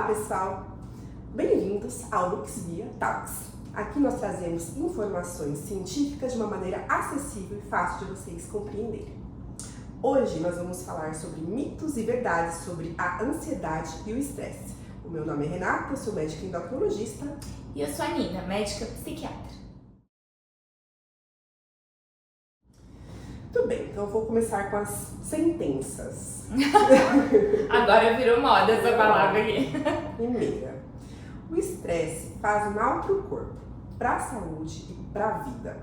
Olá pessoal, bem-vindos ao Lux Via Talks. Aqui nós trazemos informações científicas de uma maneira acessível e fácil de vocês compreenderem. Hoje nós vamos falar sobre mitos e verdades sobre a ansiedade e o estresse. O meu nome é Renata, eu sou médica endocrinologista. E eu sou a Nina, médica psiquiatra. Tudo bem, então eu vou começar com as sentenças. Agora virou moda essa palavra aqui. Primeira, o estresse faz mal para o corpo, para a saúde e para a vida.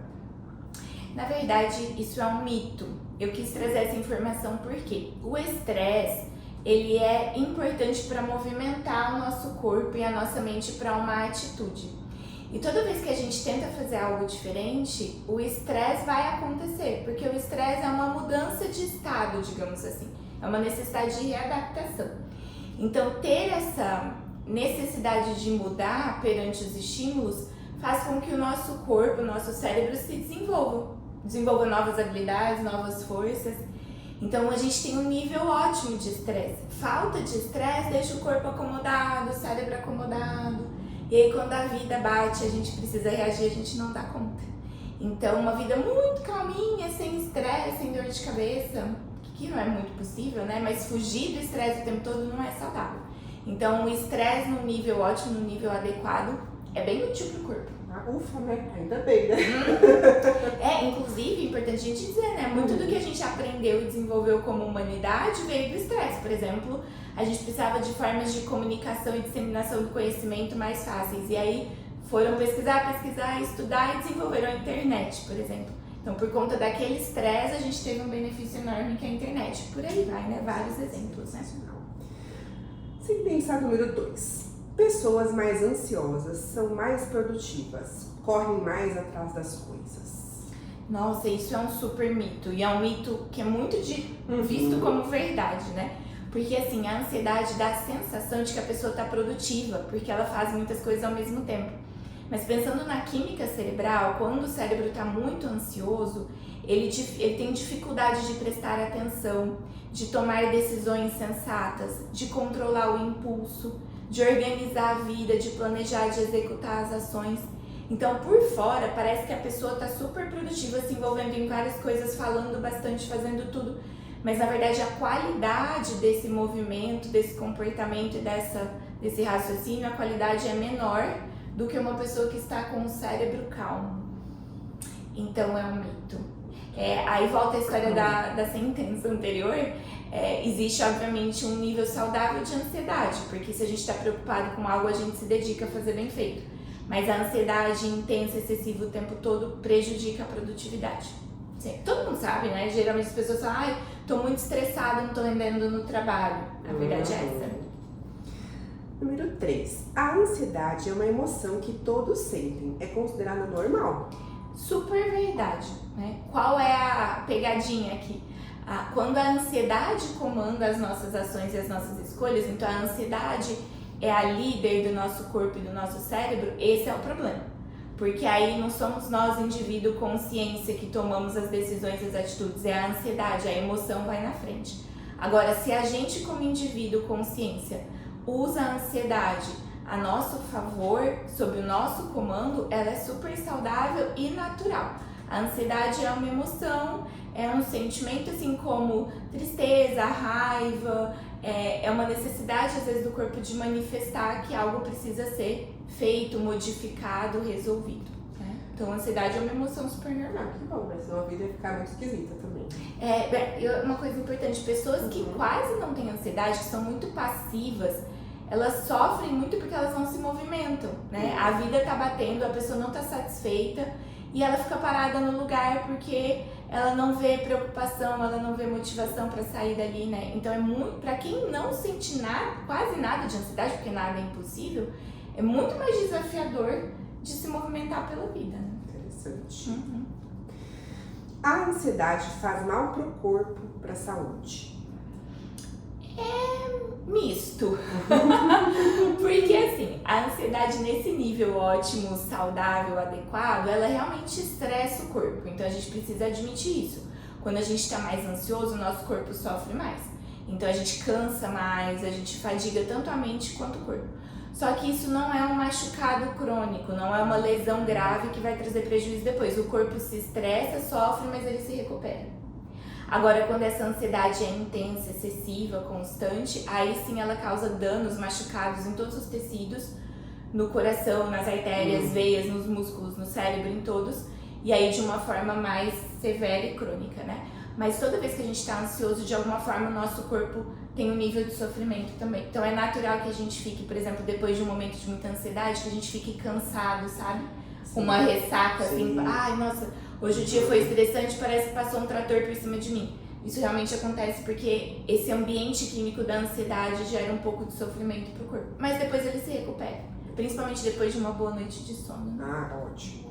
Na verdade, isso é um mito. Eu quis trazer essa informação porque o estresse, ele é importante para movimentar o nosso corpo e a nossa mente para uma atitude. E toda vez que a gente tenta fazer algo diferente, o estresse vai acontecer, porque o estresse é uma mudança de estado, digamos assim. É uma necessidade de readaptação. Então, ter essa necessidade de mudar perante os estímulos faz com que o nosso corpo, o nosso cérebro se desenvolva novas habilidades, novas forças. Então, a gente tem um nível ótimo de estresse. Falta de estresse deixa o corpo acomodado, o cérebro acomodado. E aí, quando a vida bate, a gente precisa reagir, a gente não dá conta. Então, uma vida muito calminha, sem estresse, sem dor de cabeça, que não é muito possível, né? Mas fugir do estresse o tempo todo não é saudável. Então, o estresse no nível ótimo, no nível adequado, é bem útil para o corpo. Ufa, né? Ainda bem, né? Inclusive, é importante a gente dizer, né? Muito do que a gente aprendeu e desenvolveu como humanidade veio do estresse. Por exemplo, a gente precisava de formas de comunicação e disseminação do conhecimento mais fáceis. E aí foram pesquisar, estudar e desenvolveram a internet, por exemplo. Então, por conta daquele estresse, a gente teve um benefício enorme que é a internet. Por aí vai, né? Vários exemplos, né? Sentença número 2. Pessoas mais ansiosas são mais produtivas, correm mais atrás das coisas. Nossa, isso é um super mito. E é um mito que é muito visto como verdade, né? Porque assim, a ansiedade dá a sensação de que a pessoa está produtiva, porque ela faz muitas coisas ao mesmo tempo. Mas pensando na química cerebral, quando o cérebro está muito ansioso, ele tem dificuldade de prestar atenção, de tomar decisões sensatas, de controlar o impulso, de organizar a vida, de planejar, de executar as ações. Então, por fora, parece que a pessoa está super produtiva, se envolvendo em várias coisas, falando bastante, fazendo tudo. Mas, na verdade, a qualidade desse movimento, desse comportamento e desse raciocínio, a qualidade é menor do que uma pessoa que está com o cérebro calmo. Então, é um mito. Aí volta a história da sentença anterior. Existe, obviamente, um nível saudável de ansiedade, porque se a gente está preocupado com algo, a gente se dedica a fazer bem feito. Mas a ansiedade intensa, excessiva o tempo todo, prejudica a produtividade. Sim, todo mundo sabe, né? Geralmente as pessoas falam, tô muito estressada, não tô rendendo no trabalho. A verdade é essa. Número 3. A ansiedade é uma emoção que todos sentem. É considerada normal. Super verdade, né? Qual é a pegadinha aqui? Quando a ansiedade comanda as nossas ações e as nossas escolhas, então a ansiedade é a líder do nosso corpo e do nosso cérebro, esse é o problema. Porque aí não somos nós, indivíduo, consciência, que tomamos as decisões e as atitudes, é a ansiedade, a emoção vai na frente. Agora, se a gente como indivíduo, consciência, usa a ansiedade a nosso favor, sob o nosso comando, ela é super saudável e natural. A ansiedade é uma emoção, é um sentimento assim como tristeza, raiva, é uma necessidade às vezes do corpo de manifestar que algo precisa ser feito, modificado, resolvido. Né? Então a ansiedade é uma emoção super normal. Que bom, mas senão a vida ia ficar muito esquisita também. Uma coisa importante, pessoas que quase não têm ansiedade, que são muito passivas, elas sofrem muito porque elas não se movimentam, né? A vida tá batendo, a pessoa não tá satisfeita e ela fica parada no lugar porque ela não vê preocupação, ela não vê motivação para sair dali, né? Então é muito, para quem não sente nada, quase nada de ansiedade, porque nada é impossível, é muito mais desafiador de se movimentar pela vida, né? Interessante. A ansiedade faz mal pro corpo, pra saúde. Misto. Porque assim, a ansiedade nesse nível ótimo, saudável, adequado, ela realmente estressa o corpo. Então a gente precisa admitir isso. Quando a gente está mais ansioso, o nosso corpo sofre mais. Então a gente cansa mais, a gente fadiga tanto a mente quanto o corpo. Só que isso não é um machucado crônico, não é uma lesão grave que vai trazer prejuízo depois. O corpo se estressa, sofre, mas ele se recupera. Agora, quando essa ansiedade é intensa, excessiva, constante, aí sim ela causa danos, machucados em todos os tecidos, no coração, nas artérias, veias, nos músculos, no cérebro, em todos, e aí de uma forma mais severa e crônica, né? Mas toda vez que a gente está ansioso, de alguma forma o nosso corpo tem um nível de sofrimento também. Então é natural que a gente fique, por exemplo, depois de um momento de muita ansiedade, que a gente fique cansado, sabe? Com uma ressaca, assim, ai, nossa, hoje o dia foi estressante, parece que passou um trator por cima de mim. Isso realmente acontece porque esse ambiente químico da ansiedade gera um pouco de sofrimento pro corpo. Mas depois ele se recupera, principalmente depois de uma boa noite de sono. Ah, ótimo.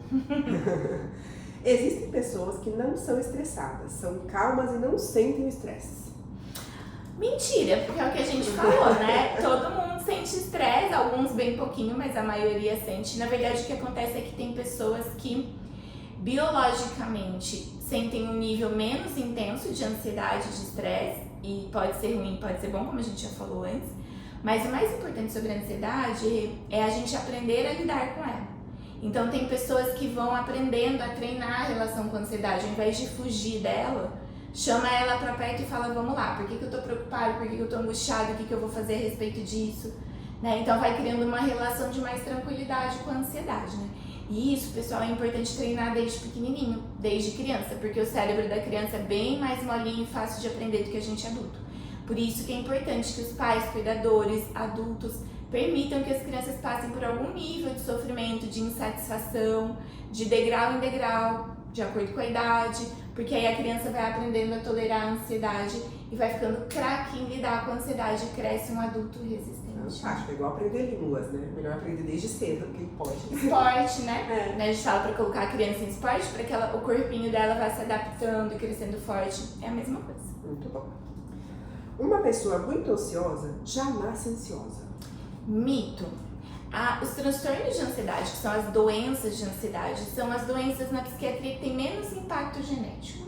Existem pessoas que não são estressadas, são calmas e não sentem o estresse. Mentira, porque é o que a gente falou, né? Todo mundo sente estresse, alguns bem pouquinho, mas a maioria sente. Na verdade, o que acontece é que tem pessoas que biologicamente sentem um nível menos intenso de ansiedade, de estresse, e pode ser ruim, pode ser bom, como a gente já falou antes. Mas o mais importante sobre a ansiedade é a gente aprender a lidar com ela. Então tem pessoas que vão aprendendo a treinar a relação com a ansiedade, ao invés de fugir dela, chama ela pra perto e fala, vamos lá, por que eu tô preocupado, por que eu tô angustiado, o que eu vou fazer a respeito disso, né? Então vai criando uma relação de mais tranquilidade com a ansiedade, né? E isso, pessoal, é importante treinar desde pequenininho, desde criança, porque o cérebro da criança é bem mais molinho e fácil de aprender do que a gente adulto. Por isso que é importante que os pais, cuidadores, adultos, permitam que as crianças passem por algum nível de sofrimento, de insatisfação, de degrau em degrau, de acordo com a idade, porque aí a criança vai aprendendo a tolerar a ansiedade e vai ficando craque em lidar com a ansiedade e cresce um adulto resistente. Acho que é igual aprender línguas, né? Melhor aprender desde cedo, porque pode. Esporte, né? A gente fala pra colocar a criança em esporte, pra que o corpinho dela vá se adaptando e crescendo forte. É a mesma coisa. Muito bom. Uma pessoa muito ansiosa já nasce ansiosa. Mito. Os transtornos de ansiedade, que são as doenças de ansiedade, são as doenças na psiquiatria que têm menos impacto genético.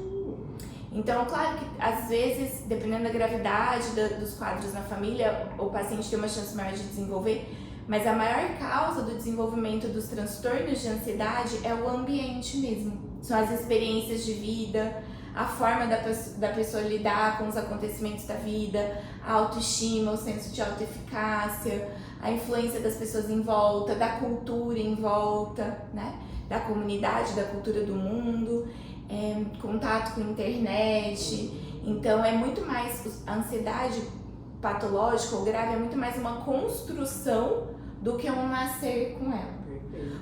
Então, claro que às vezes, dependendo da gravidade dos quadros na família, o paciente tem uma chance maior de desenvolver, mas a maior causa do desenvolvimento dos transtornos de ansiedade é o ambiente mesmo. São as experiências de vida, a forma da pessoa lidar com os acontecimentos da vida, a autoestima, o senso de autoeficácia, a influência das pessoas em volta, da cultura em volta, né? Da comunidade, da cultura do mundo, contato com a internet. Então é muito mais, a ansiedade patológica ou grave é muito mais uma construção do que um nascer com ela.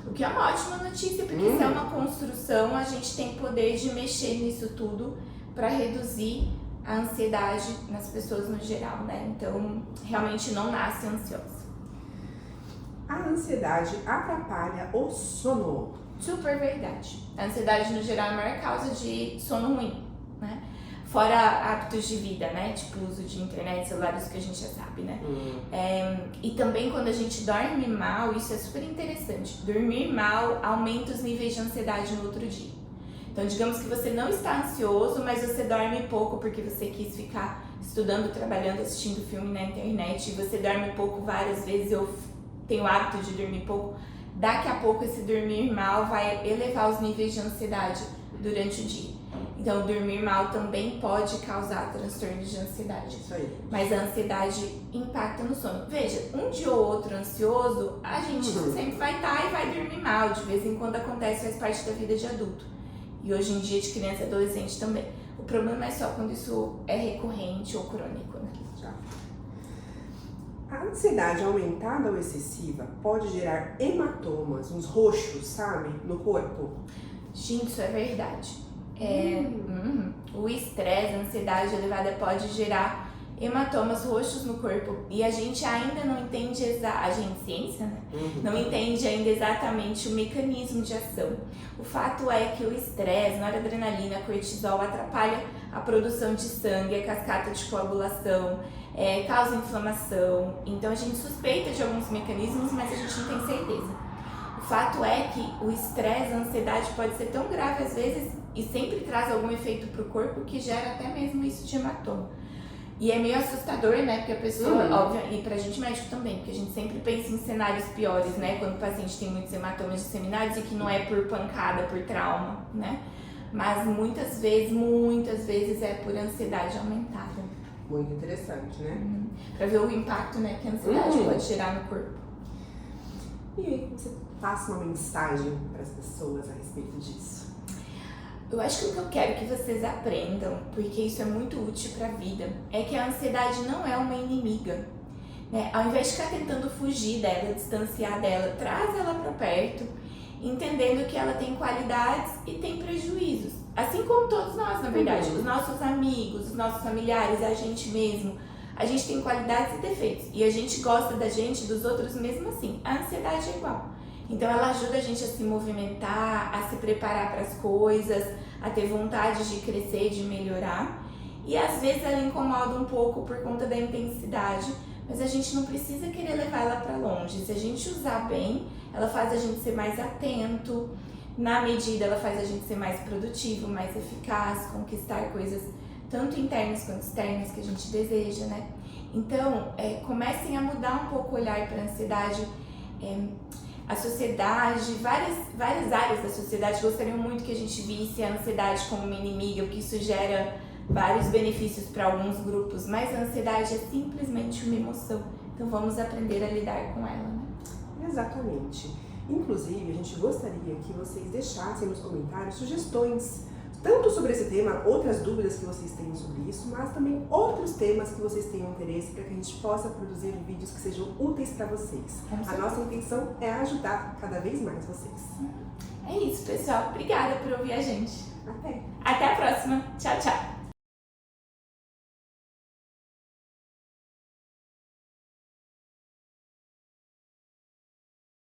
O que é uma ótima notícia, porque se é uma construção, a gente tem poder de mexer nisso tudo para reduzir a ansiedade nas pessoas no geral, né? Então, realmente não nasce ansiosa. A ansiedade atrapalha o sono. Super verdade. A ansiedade, no geral, é a maior causa de sono ruim, né? Fora hábitos de vida, né? Tipo uso de internet, celular, isso que a gente já sabe, né? E também quando a gente dorme mal, isso é super interessante. Dormir mal aumenta os níveis de ansiedade no outro dia. Então, digamos que você não está ansioso, mas você dorme pouco porque você quis ficar estudando, trabalhando, assistindo filme na internet, e você dorme pouco várias vezes. Eu tenho o hábito de dormir pouco. Daqui a pouco esse dormir mal vai elevar os níveis de ansiedade durante o dia. Então, dormir mal também pode causar transtornos de ansiedade. Isso aí. Mas a ansiedade impacta no sono. Veja, um dia ou outro ansioso, a gente sempre vai estar e vai dormir mal. De vez em quando acontece, faz parte da vida de adulto. E hoje em dia de criança e adolescente também. O problema é só quando isso é recorrente ou crônico, né? Já. A ansiedade aumentada ou excessiva pode gerar hematomas, uns roxos, sabe? No corpo. Gente, isso é verdade. O estresse, a ansiedade elevada pode gerar hematomas roxos no corpo. E a gente ainda não entende, a gente, ciência, né? Não entende ainda exatamente o mecanismo de ação. O fato é que o estresse, noradrenalina, cortisol atrapalha a produção de sangue, a cascata de coagulação, causa inflamação. Então a gente suspeita de alguns mecanismos, mas a gente não tem certeza. O fato é que o estresse, a ansiedade pode ser tão grave às vezes e sempre traz algum efeito para o corpo que gera até mesmo isso de hematoma. E é meio assustador, né? Porque a pessoa, óbvio, e pra gente médico também, porque a gente sempre pensa em cenários piores, né? Quando o paciente tem muitos hematomas disseminados e que não é por pancada, por trauma, né? Mas muitas vezes é por ansiedade aumentada. Muito interessante, né? Pra ver o impacto, né, que a ansiedade pode gerar no corpo. E aí, você passa uma mensagem para as pessoas a respeito disso? Eu acho que o que eu quero que vocês aprendam, porque isso é muito útil para a vida, é que a ansiedade não é uma inimiga, né? Ao invés de ficar tentando fugir dela, distanciar dela, traz ela para perto, entendendo que ela tem qualidades e tem prejuízos. Assim como todos nós, na verdade, os nossos amigos, os nossos familiares, a gente mesmo, a gente tem qualidades e defeitos. E a gente gosta da gente, dos outros mesmo assim. A ansiedade é igual. Então ela ajuda a gente a se movimentar, a se preparar para as coisas, a ter vontade de crescer, de melhorar. E às vezes ela incomoda um pouco por conta da intensidade, mas a gente não precisa querer levar ela para longe. Se a gente usar bem, ela faz a gente ser mais atento, na medida ela faz a gente ser mais produtivo, mais eficaz, conquistar coisas tanto internas quanto externas que a gente deseja, né? Então, comecem a mudar um pouco o olhar para a ansiedade. A sociedade, várias áreas da sociedade gostariam muito que a gente visse a ansiedade como uma inimiga, porque isso gera vários benefícios para alguns grupos, mas a ansiedade é simplesmente uma emoção. Então vamos aprender a lidar com ela, né? Exatamente. Inclusive, a gente gostaria que vocês deixassem nos comentários sugestões, tanto sobre esse tema, outras dúvidas que vocês tenham sobre isso, mas também outros temas que vocês tenham interesse para que a gente possa produzir vídeos que sejam úteis para vocês. A nossa intenção é ajudar cada vez mais vocês. É isso, pessoal. Obrigada por ouvir a gente. Até! Até a próxima. Tchau, tchau.